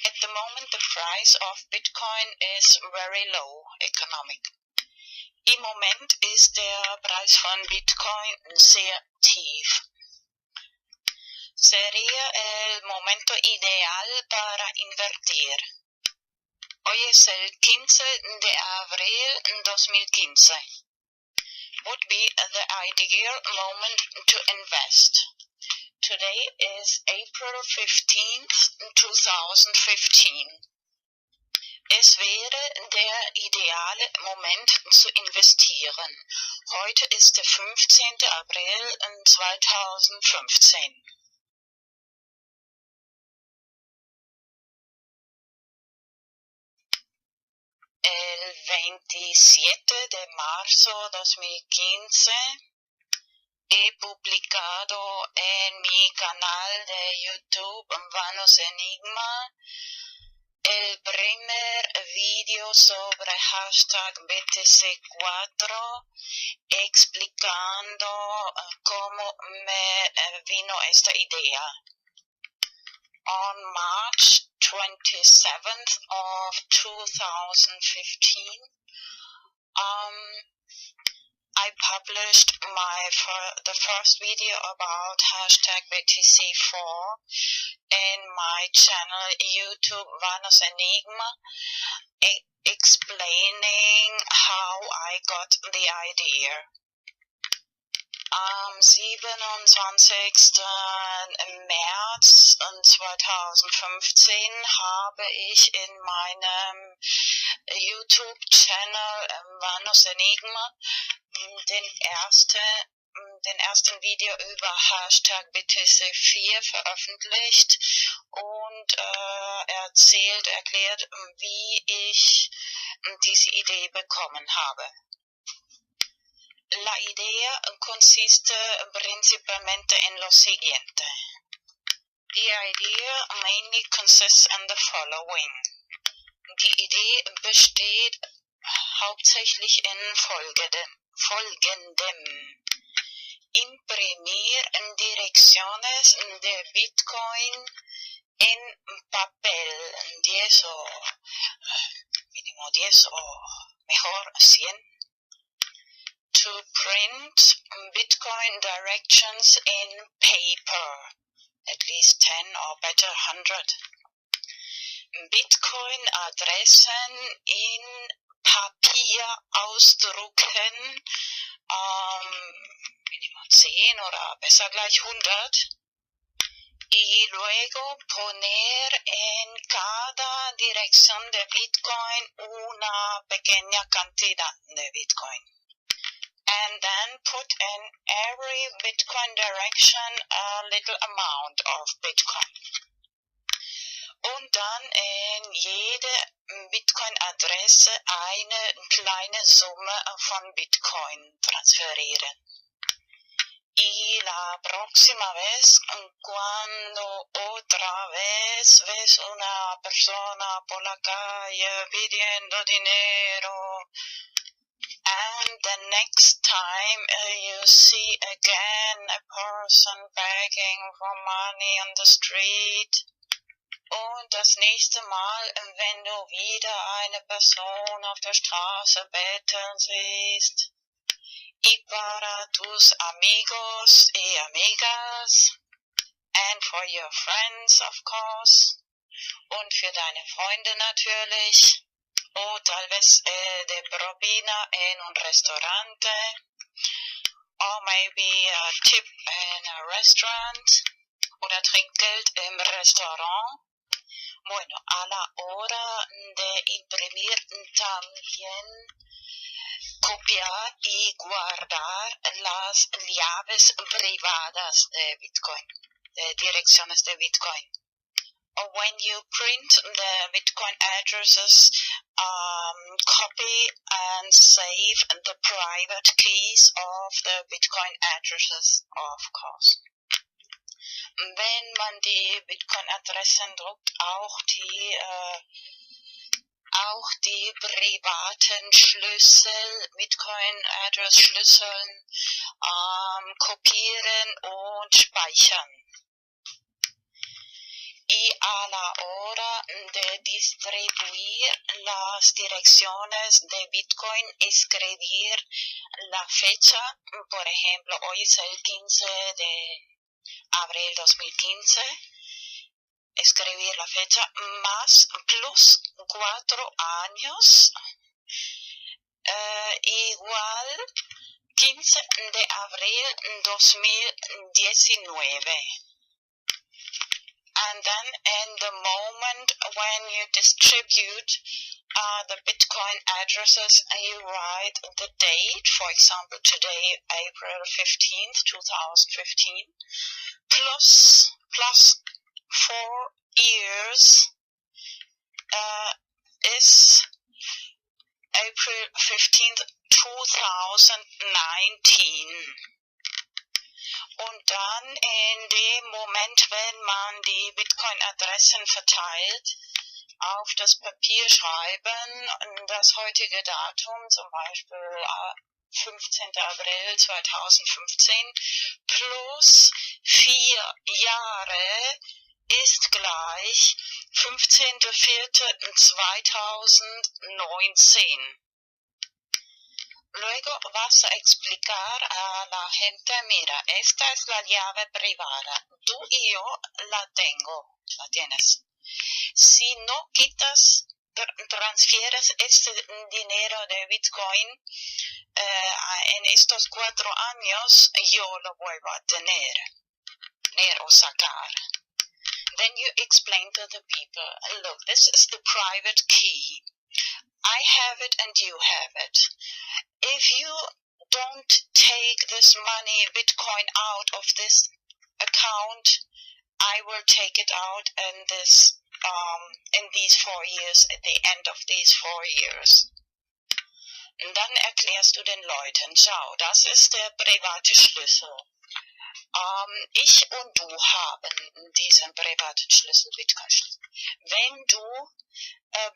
[SPEAKER 3] At the moment the price of Bitcoin is very low, economic. Im Moment ist der Preis von Bitcoin sehr tief. sería el momento ideal para invertir. Hoy es el 15 de abril 2015. Would be the ideal moment to invest. Today is April 15th, 2015. Es wäre der ideale Moment zu investieren. Heute ist der 15. April 2015. El 27 de marzo 2015 he publicado en mi canal de YouTube Vanos Enigma el primer vídeo sobre hashtag BTC4 explicando cómo me vino esta idea. On March 27th of 2015, I published the first video about hashtag BTC4 in my channel YouTube Vanos Enigma, explaining how I got the idea. Am 27. März 2015 habe ich in meinem YouTube-Channel Vanos Enigma den ersten Video über Hashtag BTC4 veröffentlicht und erklärt, wie ich diese Idee bekommen habe. La idea consiste principalmente en lo siguiente. The idea mainly consists in the following. Die Idee besteht hauptsächlich in folgendem. Imprimir direcciones de Bitcoin en papel, 10 o mínimo 10 o mejor 100. To print Bitcoin directions in paper, at least 10 or better 100. Bitcoin Adressen in Papier ausdrucken, mínimo 10 oder besser gleich 100. Y luego poner en cada dirección de Bitcoin una pequeña cantidad de Bitcoin. And then put in every Bitcoin direction a little amount of Bitcoin. Und dann in jede Bitcoin-Adresse eine kleine Summe von Bitcoin transferieren. Y la próxima vez, cuando otra vez ves una persona por la calle pidiendo dinero, and the next time you see again a person begging for money on the street, und das nächste Mal, wenn du wieder eine Person auf der Straße betteln siehst, y para tus amigos y amigas, and for your friends of course, und für deine Freunde natürlich, o tal vez de propina en un restaurante, or maybe a tip in a restaurant, oder Trinkgeld im Restaurant. Bueno, a la hora de imprimir también copiar y guardar las llaves privadas de Bitcoin, de direcciones de Bitcoin. When you print the Bitcoin addresses, copy and save the private keys of the Bitcoin addresses, of course. Wenn man die Bitcoin-Adressen druckt, auch die privaten Schlüssel, Bitcoin-Address-Schlüsseln kopieren und speichern. Y a la hora de distribuir las direcciones de Bitcoin, escribir la fecha, por ejemplo, hoy es el 15 abril 2015, escribir la fecha, más plus 4 años, igual 15 de abril 2019. And then in the moment when you distribute the Bitcoin addresses, you write the date, for example today, April 15th, 2015, plus 4 years is April 15th, 2019. Und dann in dem Moment, wenn man die Bitcoin-Adressen verteilt, auf das Papier schreiben, das heutige Datum, zum Beispiel 15. April 2015, plus 4 Jahre ist gleich 15.04.2019. Luego vas a explicar a la gente, mira, esta es la llave privada, tú y yo la tengo, la tienes. Si no quitas, transfieres este dinero de Bitcoin en estos 4 años, yo lo vuelvo a tener o sacar. Then you explain to the people, look, this is the private key. I have it and you have it. If you don't take this money, Bitcoin, out of this account, I will take it out in these 4 years, at the end of these 4 years. Und dann erklärst du den Leuten, schau, das ist der private Schlüssel. Ich und du haben diesen privaten Schlüssel, Bitcoin-Schlüssel. Wenn du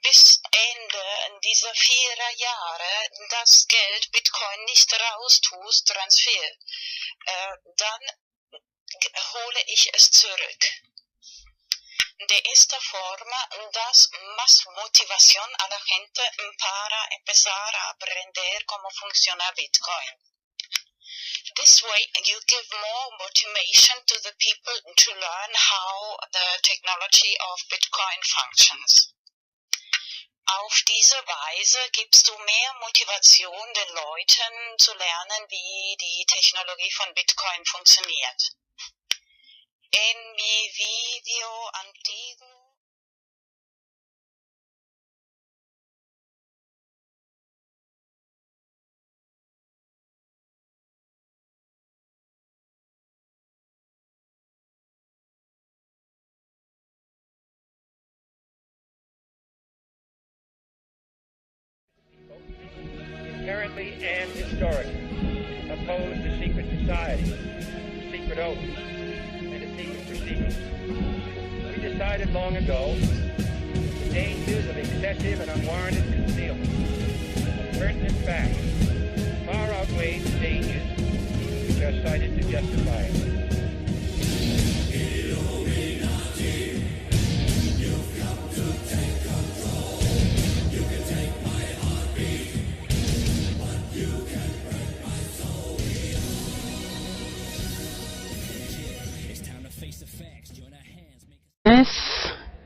[SPEAKER 3] bis Ende dieser 4 Jahre das Geld Bitcoin nicht raustust, transfer, dann hole ich es zurück. De esta forma das más motivación a la gente para empezar a aprender cómo funciona Bitcoin. This way you give more motivation to the people to learn how the technology of Bitcoin functions. Auf diese Weise gibst du mehr Motivation den Leuten zu lernen, wie die Technologie von Bitcoin funktioniert. En mi video antiguo
[SPEAKER 7] inherently and historically opposed to secret societies, secret oaths, and to secret proceedings. We decided long ago the dangers of excessive and unwarranted concealment of pertinent facts far outweighed the dangers which are cited to justify it.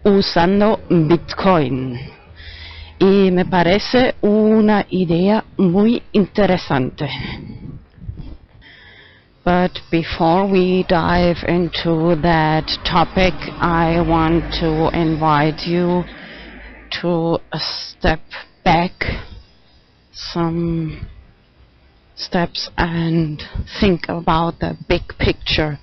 [SPEAKER 1] Usando Bitcoin, y me parece una idea muy interesante. But before we dive into that topic, I want to invite you to step back some steps and think about the big picture,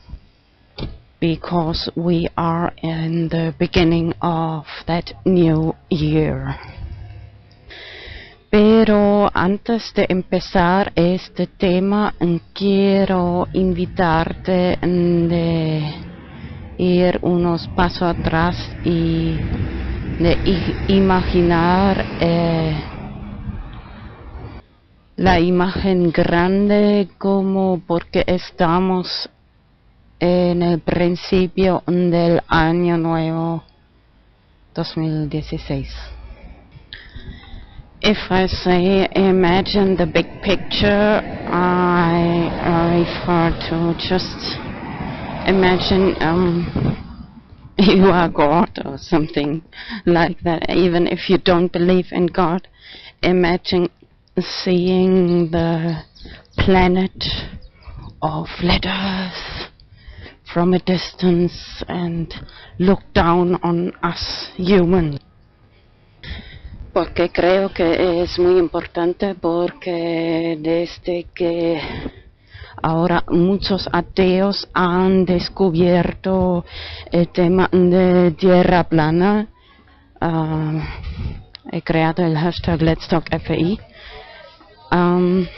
[SPEAKER 1] because we are in the beginning of that new year. Pero antes de empezar este tema, quiero invitarte de ir unos pasos atrás y de imaginar la imagen grande, como porque estamos en el principio del año nuevo 2016. If I say imagine the big picture, I refer to just Imagine you are God or something like that. Even if you don't believe in God, imagine seeing the planet or flat Earth from a distance and look down on us humans. Porque creo que es muy importante, porque desde que ahora muchos ateos han descubierto el tema de tierra plana, he creado el hashtag Let's Talk FI, han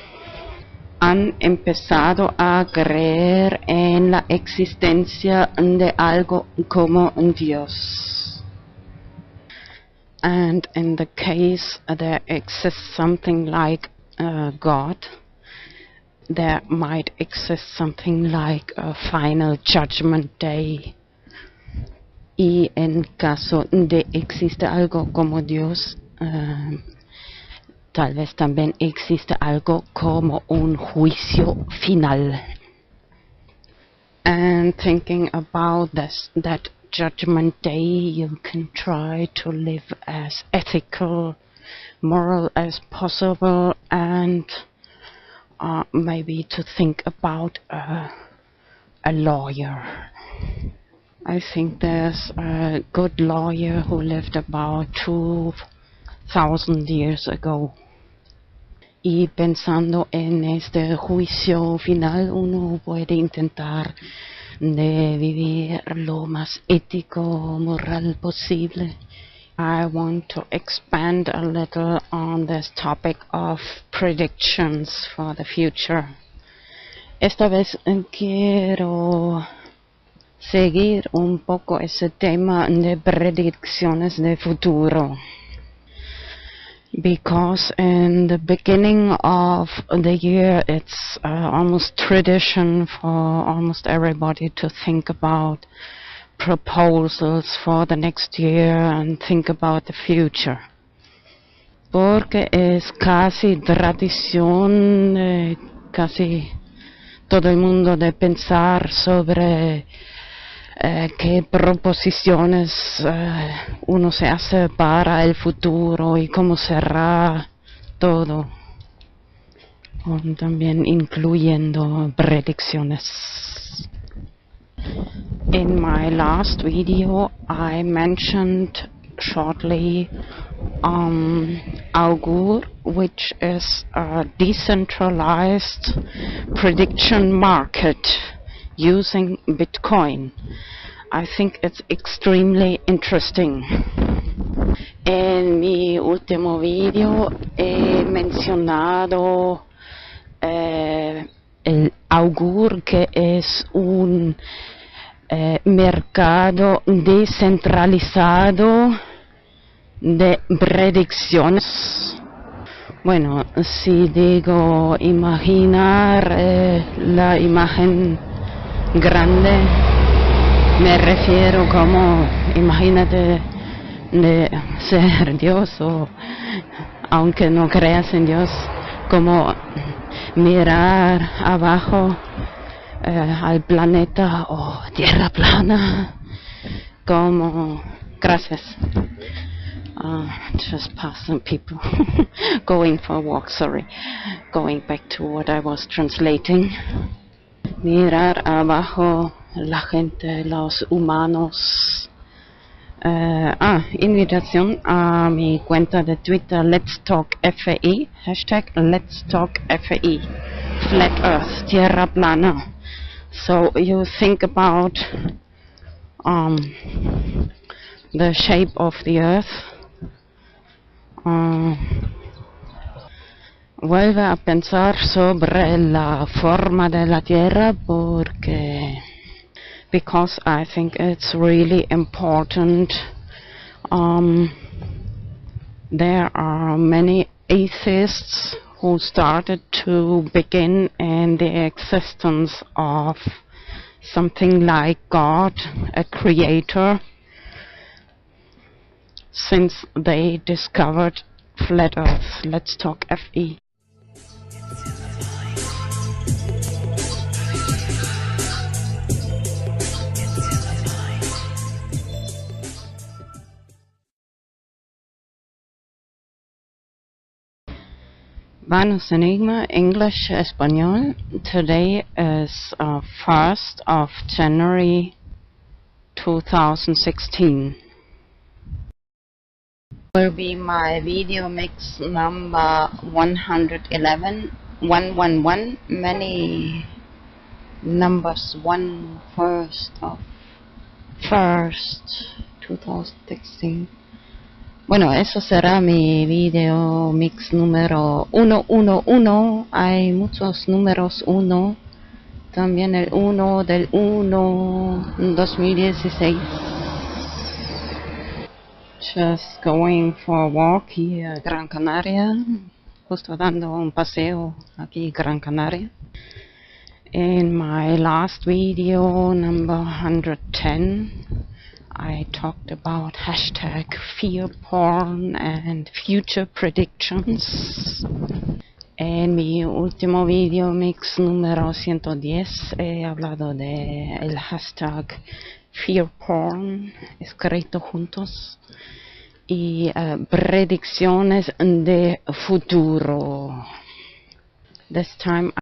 [SPEAKER 1] empezado a creer en la existencia de algo como Dios. And in the case there exists something like God, there might exist something like a final judgment day. Y en caso de existe algo como Dios, tal vez también existe algo como un juicio final. And thinking about this, that judgment day, you can try to live as ethical, moral as possible, and maybe to think about a lawyer. I think there's a good lawyer who lived about 2,000 years ago. Y pensando en este juicio final, uno puede intentar de vivir lo más ético, moral posible. I want to expand a little on this topic of predictions for the future. Esta vez quiero seguir un poco ese tema de predicciones de futuro. Because in the beginning of the year, it's almost tradition for almost everybody to think about proposals for the next year and think about the future. Porque es casi tradición, casi todo el mundo de pensar sobre qué proposiciones uno se hace para el futuro y cómo será todo, también incluyendo predicciones. In my last video I mentioned shortly Augur, which is a decentralized prediction market using Bitcoin. I think it's extremely interesting. En mi último video he mencionado el Augur, que es un mercado descentralizado de predicciones. Bueno, si digo imaginar la imagen grande, me refiero como, imagínate de ser Dios, o aunque no creas en Dios, como mirar abajo al planeta o tierra plana, como, gracias, just passing people going for a walk, sorry, going back to what I was translating. Mirar abajo la gente, los humanos. Invitación a mi cuenta de Twitter, Let's Talk FI, hashtag Let's Talk FI, Flat Earth, tierra plana. So you think about the shape of the earth. Vuelve a pensar sobre la forma de la tierra, because I think it's really important. There are many atheists who started to begin in the existence of something like God, a creator, since they discovered flat Earth. Let's Talk FE. Vanus Enigma, English, Español. Today is 1st of January 2016. Will be my video mix number 111, 111, many numbers, 1st of 1st 2016. Bueno, eso será mi video mix número 111. Hay muchos números 1. También el 1 del 1 2016. Just going for a walk here, Gran Canaria. Justo dando un paseo aquí, Gran Canaria. In my last video, number 110, I talked about hashtag fear porn and future predictions. En mi último video mix número 110 he hablado de el hashtag fear porn, escrito juntos, y predicciones de futuro. This time